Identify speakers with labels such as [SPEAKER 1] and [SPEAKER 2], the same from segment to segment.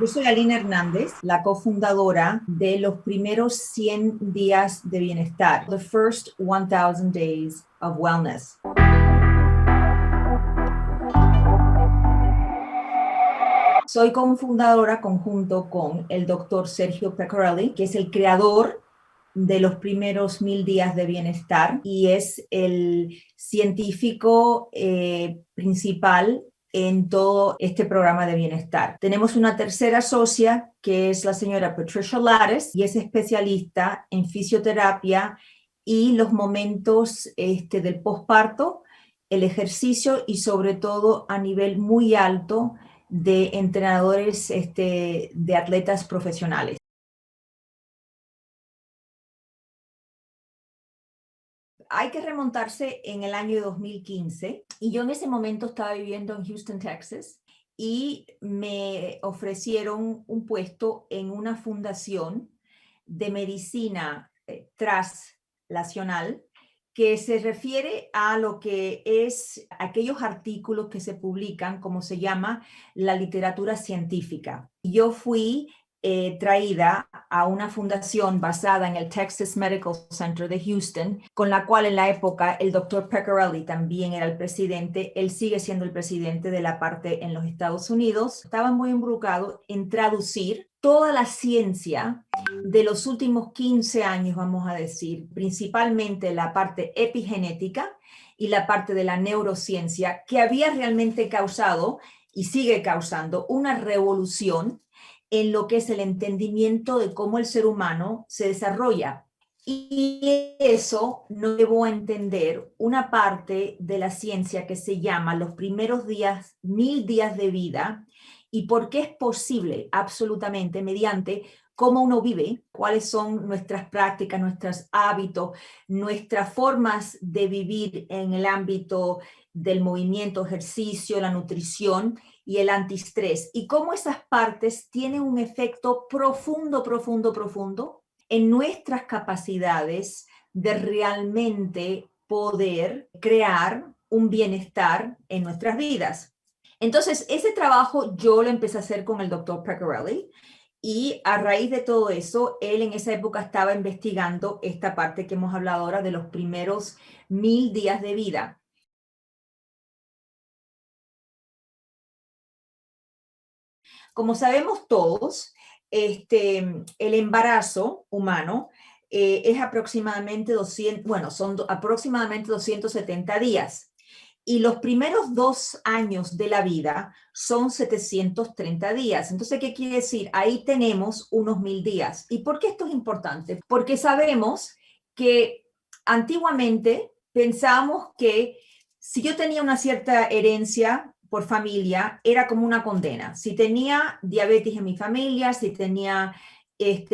[SPEAKER 1] Yo soy Alina Hernández, la cofundadora de los primeros 100 días de bienestar, The First 1000 Days of Wellness. Soy cofundadora conjunto con el doctor Sergio Pecorelli, que es el creador de los primeros 1000 días de bienestar y es el científico principal en todo este programa de bienestar. Tenemos una tercera socia que es la señora Patricia Lares y es especialista en fisioterapia y los momentos del posparto, el ejercicio y sobre todo a nivel muy alto de entrenadores de atletas profesionales. Hay que remontarse en el año 2015 y yo en ese momento estaba viviendo en Houston, Texas y me ofrecieron un puesto en una fundación de medicina translacional que se refiere a lo que es aquellos artículos que se publican, como se llama, la literatura científica. Yo fui traída a una fundación basada en el Texas Medical Center de Houston, con la cual en la época el doctor Pecorelli también era el presidente, él sigue siendo el presidente de la parte en los Estados Unidos. Estaba muy involucrado en traducir toda la ciencia de los últimos 15 años, vamos a decir, principalmente la parte epigenética y la parte de la neurociencia, que había realmente causado y sigue causando una revolución en lo que es el entendimiento de cómo el ser humano se desarrolla. Y eso nos llevó a entender una parte de la ciencia que se llama los primeros 1000 días de vida y por qué es posible absolutamente mediante cómo uno vive, cuáles son nuestras prácticas, nuestros hábitos, nuestras formas de vivir en el ámbito del movimiento, ejercicio, la nutrición y el antiestrés, y cómo esas partes tienen un efecto profundo, profundo, profundo en nuestras capacidades de realmente poder crear un bienestar en nuestras vidas. Entonces, ese trabajo yo lo empecé a hacer con el doctor Pecorelli y a raíz de todo eso, él en esa época estaba investigando esta parte que hemos hablado ahora de los primeros 1000 días de vida. Como sabemos todos, el embarazo humano es aproximadamente 200, bueno, son aproximadamente 270 días. Y los primeros 2 años de la vida son 730 días. Entonces, ¿qué quiere decir? Ahí tenemos unos 1000 días. ¿Y por qué esto es importante? Porque sabemos que antiguamente pensábamos que si yo tenía una cierta herencia por familia, era como una condena. Si tenía diabetes en mi familia, si tenía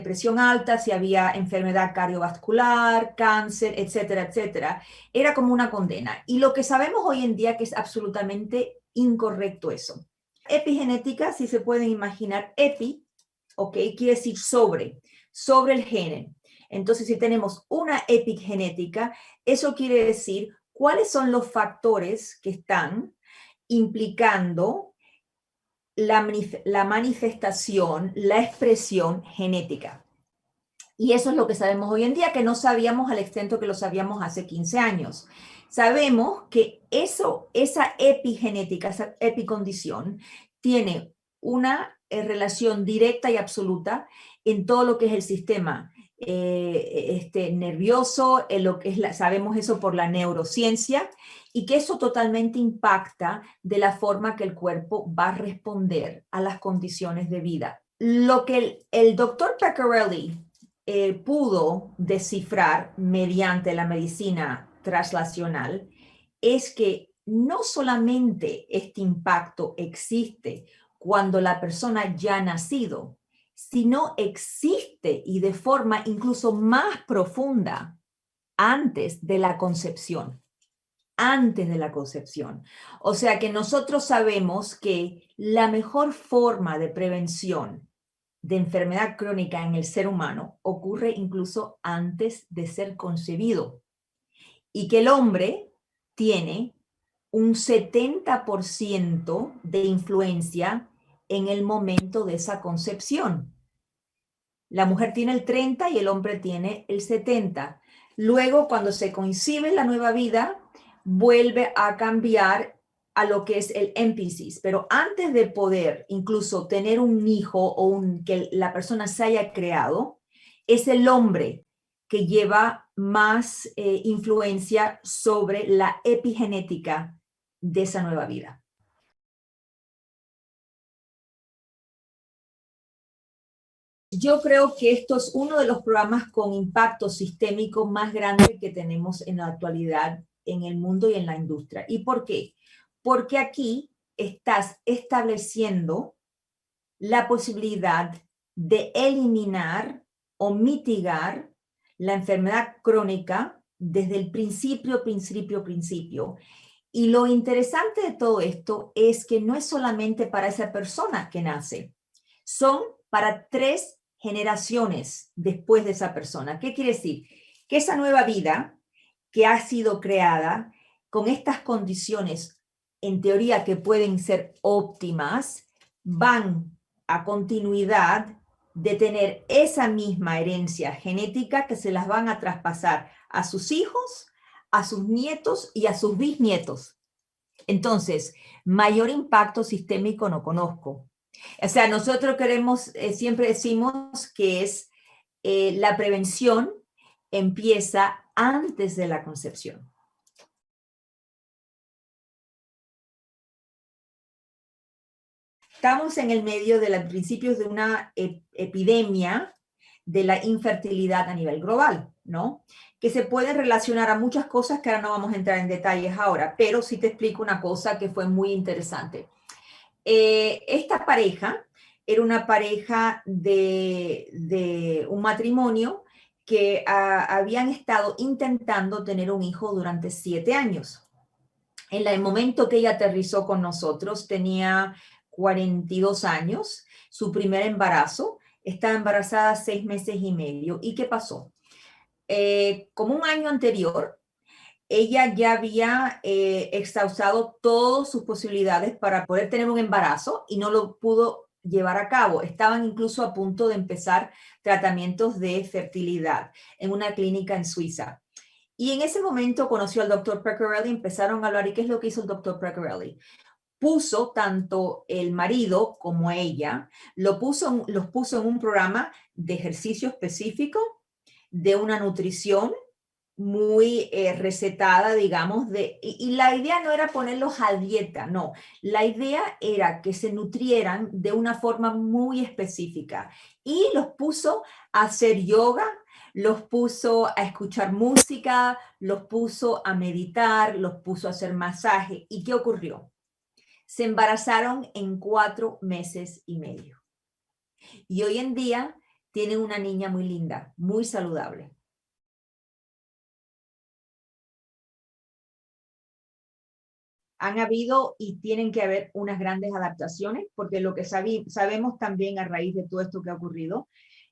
[SPEAKER 1] presión alta, si había enfermedad cardiovascular, cáncer, etcétera, etcétera, era como una condena. Y lo que sabemos hoy en día que es absolutamente incorrecto eso. Epigenética, si se pueden imaginar, epi, ok, quiere decir sobre el gen. Entonces, si tenemos una epigenética, eso quiere decir cuáles son los factores que están implicando la manifestación, la expresión genética. Y eso es lo que sabemos hoy en día, que no sabíamos al extent que lo sabíamos hace 15 años. Sabemos que esa epigenética, esa epicondición, tiene una relación directa y absoluta en todo lo que es el sistema nervioso, en lo que es sabemos eso por la neurociencia, y que eso totalmente impacta de la forma que el cuerpo va a responder a las condiciones de vida. Lo que el doctor Pecorelli pudo descifrar mediante la medicina translacional es que no solamente este impacto existe cuando la persona ya ha nacido, sino existe y de forma incluso más profunda antes de la concepción. Antes de la concepción. O sea que nosotros sabemos que la mejor forma de prevención de enfermedad crónica en el ser humano ocurre incluso antes de ser concebido y que el hombre tiene un 70% de influencia en el momento de esa concepción. La mujer tiene el 30 y el hombre tiene el 70. Luego, cuando se concibe la nueva vida, vuelve a cambiar a lo que es el émfisis. Pero antes de poder incluso tener un hijo o que la persona se haya creado, es el hombre que lleva más influencia sobre la epigenética de esa nueva vida. Yo creo que esto es uno de los programas con impacto sistémico más grande que tenemos en la actualidad en el mundo y en la industria. ¿Y por qué? Porque aquí estás estableciendo la posibilidad de eliminar o mitigar la enfermedad crónica desde el principio. Y lo interesante de todo esto es que no es solamente para esa persona que nace, son para 3 generaciones después de esa persona. ¿Qué quiere decir? Que esa nueva vida que ha sido creada con estas condiciones, en teoría que pueden ser óptimas, van a continuidad de tener esa misma herencia genética que se las van a traspasar a sus hijos, a sus nietos y a sus bisnietos. Entonces, mayor impacto sistémico no conozco. O sea, nosotros queremos, siempre decimos que es la prevención empieza antes de la concepción. Estamos en el medio de los principios de una epidemia de la infertilidad a nivel global, ¿no? Que se puede relacionar a muchas cosas que ahora no vamos a entrar en detalles ahora, pero sí te explico una cosa que fue muy interesante. Esta pareja era una pareja de un matrimonio que habían estado intentando tener un hijo durante 7 años. En el momento que ella aterrizó con nosotros, tenía 42 años, su primer embarazo, estaba embarazada 6 meses y medio. ¿Y qué pasó? Como un año anterior, ella ya había exhaustado todas sus posibilidades para poder tener un embarazo y no lo pudo llevar a cabo. Estaban incluso a punto de empezar tratamientos de fertilidad en una clínica en Suiza. Y en ese momento conoció al doctor Peccarelli, empezaron a hablar. ¿Y qué es lo que hizo el doctor Peccarelli? Puso tanto el marido como ella, los puso en un programa de ejercicio específico, de una nutrición muy recetada, digamos, y la idea no era ponerlos a dieta, no. La idea era que se nutrieran de una forma muy específica y los puso a hacer yoga, los puso a escuchar música, los puso a meditar, los puso a hacer masaje. ¿Y qué ocurrió? Se embarazaron en 4 meses y medio. Y hoy en día tienen una niña muy linda, muy saludable. Han habido y tienen que haber unas grandes adaptaciones, porque lo que sabemos también a raíz de todo esto que ha ocurrido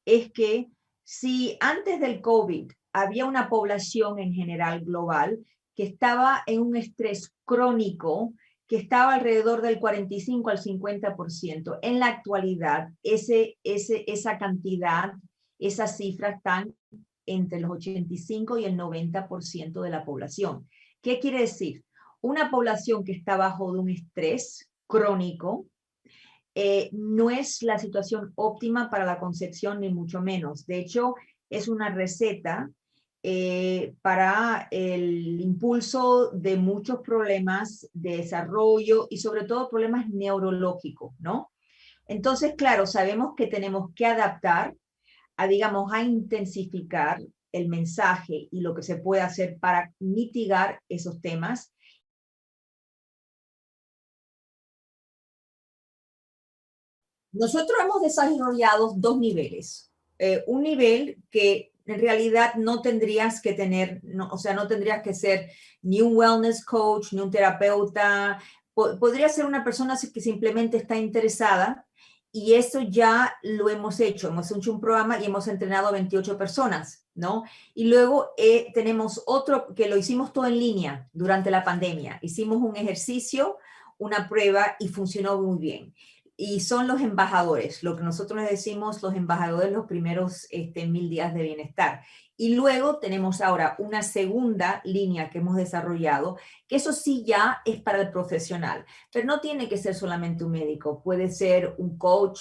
[SPEAKER 1] es que si antes del COVID había una población en general global que estaba en un estrés crónico, que estaba alrededor del 45 al 50%, en la actualidad esa cantidad, esas cifras están entre los 85 y el 90% de la población. ¿Qué quiere decir? Una población que está bajo de un estrés crónico no es la situación óptima para la concepción, ni mucho menos. De hecho, es una receta para el impulso de muchos problemas de desarrollo y sobre todo problemas neurológicos, ¿no? Entonces, claro, sabemos que tenemos que adaptar digamos, a intensificar el mensaje y lo que se puede hacer para mitigar esos temas. Nosotros hemos desarrollado 2 niveles. Un nivel que en realidad no tendrías que tener, no, o sea, no tendrías que ser ni un wellness coach, ni un terapeuta. Podría ser una persona que simplemente está interesada y eso ya lo hemos hecho. Hemos hecho un programa y hemos entrenado a 28 personas, ¿no? Y luego tenemos otro que lo hicimos todo en línea durante la pandemia. Hicimos un ejercicio, una prueba y funcionó muy bien. y son los embajadores, lo que nosotros les decimos los embajadores los primeros 1000 días de bienestar. Y luego tenemos ahora una segunda línea que hemos desarrollado, que eso sí ya es para el profesional, pero no tiene que ser solamente un médico, puede ser un coach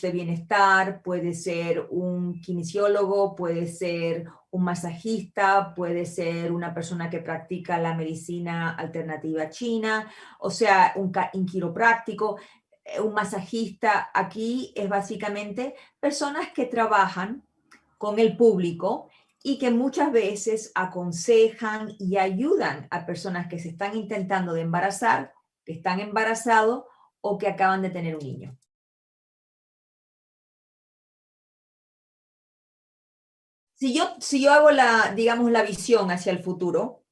[SPEAKER 1] de bienestar, puede ser un kinesiólogo, puede ser un masajista, puede ser una persona que practica la medicina alternativa china, o sea, un quiropráctico, un masajista. Aquí es básicamente personas que trabajan con el público y que muchas veces aconsejan y ayudan a personas que se están intentando de embarazar, que están embarazados o que acaban de tener un niño. Si yo hago digamos, la visión hacia el futuro,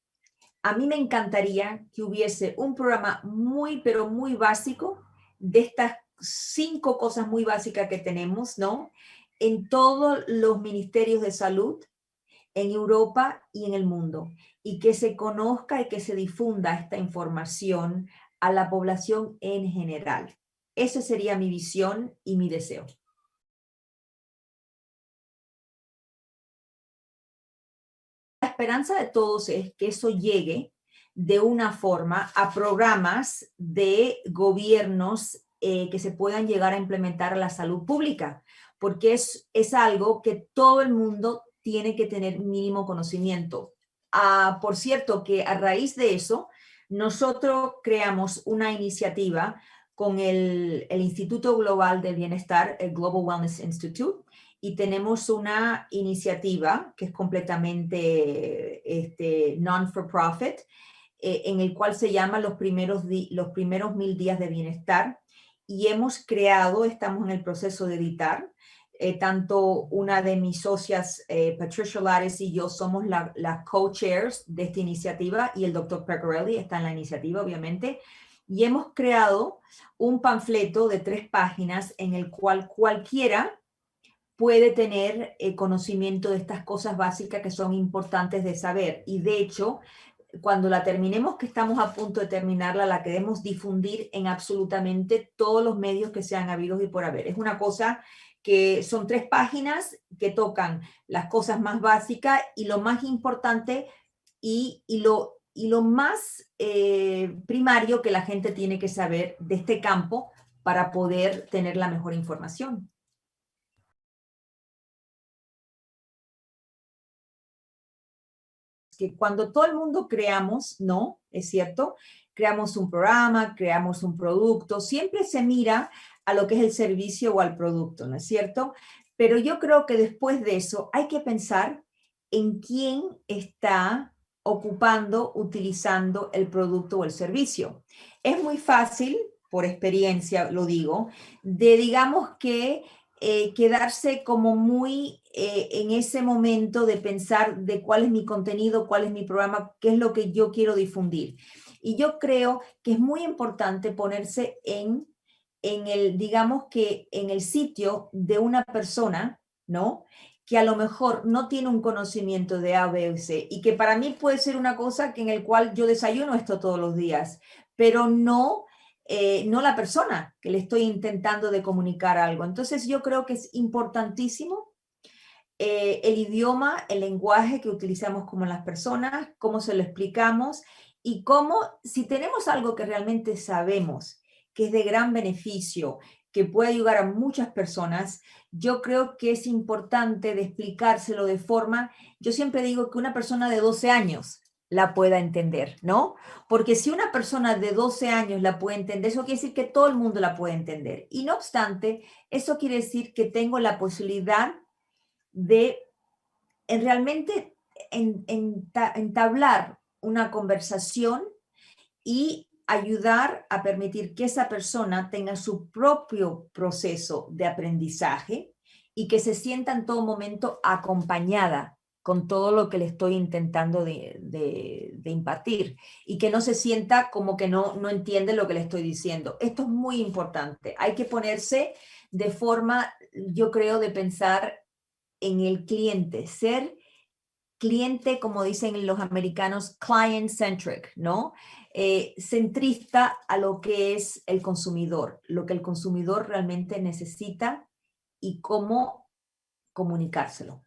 [SPEAKER 1] a mí me encantaría que hubiese un programa muy, pero muy básico de estas 5 cosas muy básicas que tenemos, ¿no? En todos los ministerios de salud, en Europa y en el mundo, y que se conozca y que se difunda esta información a la población en general. Esa sería mi visión y mi deseo. La esperanza de todos es que eso llegue de una forma a programas de gobiernos que se puedan llegar a implementar a la salud pública, porque es algo que todo el mundo tiene que tener mínimo conocimiento. Por cierto, que a raíz de eso, nosotros creamos una iniciativa con el Instituto Global del Bienestar, el Global Wellness Institute, y tenemos una iniciativa que es completamente non-for-profit, en el cual se llama los primeros 1000 días de bienestar, y hemos creado, estamos en el proceso de editar, tanto una de mis socias, Patricia Lares, y yo somos las co-chairs de esta iniciativa, y el doctor Pecorelli está en la iniciativa, obviamente, y hemos creado un panfleto de 3 páginas en el cual cualquiera puede tener conocimiento de estas cosas básicas que son importantes de saber. Y de hecho, cuando la terminemos, que estamos a punto de terminarla, la queremos difundir en absolutamente todos los medios que sean habidos y por haber. Es una cosa que son 3 páginas que tocan las cosas más básicas y lo más importante y lo más primario que la gente tiene que saber de este campo para poder tener la mejor información. Que cuando todo el mundo creamos, ¿no? Es cierto, creamos un programa, creamos un producto, siempre se mira a lo que es el servicio o al producto, ¿no es cierto? Pero yo creo que después de eso hay que pensar en quién está ocupando, utilizando el producto o el servicio. Es muy fácil, por experiencia lo digo, de digamos que quedarse como muy en ese momento de pensar de cuál es mi contenido, cuál es mi programa, qué es lo que yo quiero difundir. Y yo creo que es muy importante ponerse digamos que en el sitio de una persona, ¿no? Que a lo mejor no tiene un conocimiento de A, B o C, y que para mí puede ser una cosa que en el cual yo desayuno esto todos los días, pero no la persona que le estoy intentando de comunicar algo. Entonces yo creo que es importantísimo el idioma, el lenguaje que utilizamos como las personas, cómo se lo explicamos y cómo, si tenemos algo que realmente sabemos, que es de gran beneficio, que puede ayudar a muchas personas, yo creo que es importante de explicárselo de forma, yo siempre digo que una persona de 12 años la pueda entender, ¿no? Porque si una persona de 12 años la puede entender, eso quiere decir que todo el mundo la puede entender. Y no obstante, eso quiere decir que tengo la posibilidad de realmente entablar una conversación y ayudar a permitir que esa persona tenga su propio proceso de aprendizaje y que se sienta en todo momento acompañada con todo lo que le estoy intentando de impartir y que no se sienta como que no entiende lo que le estoy diciendo. Esto es muy importante. Hay que ponerse de forma, yo creo, de pensar en el cliente, ser cliente, como dicen los americanos, client-centric, ¿no? centrista a lo que es el consumidor, lo que el consumidor realmente necesita y cómo comunicárselo.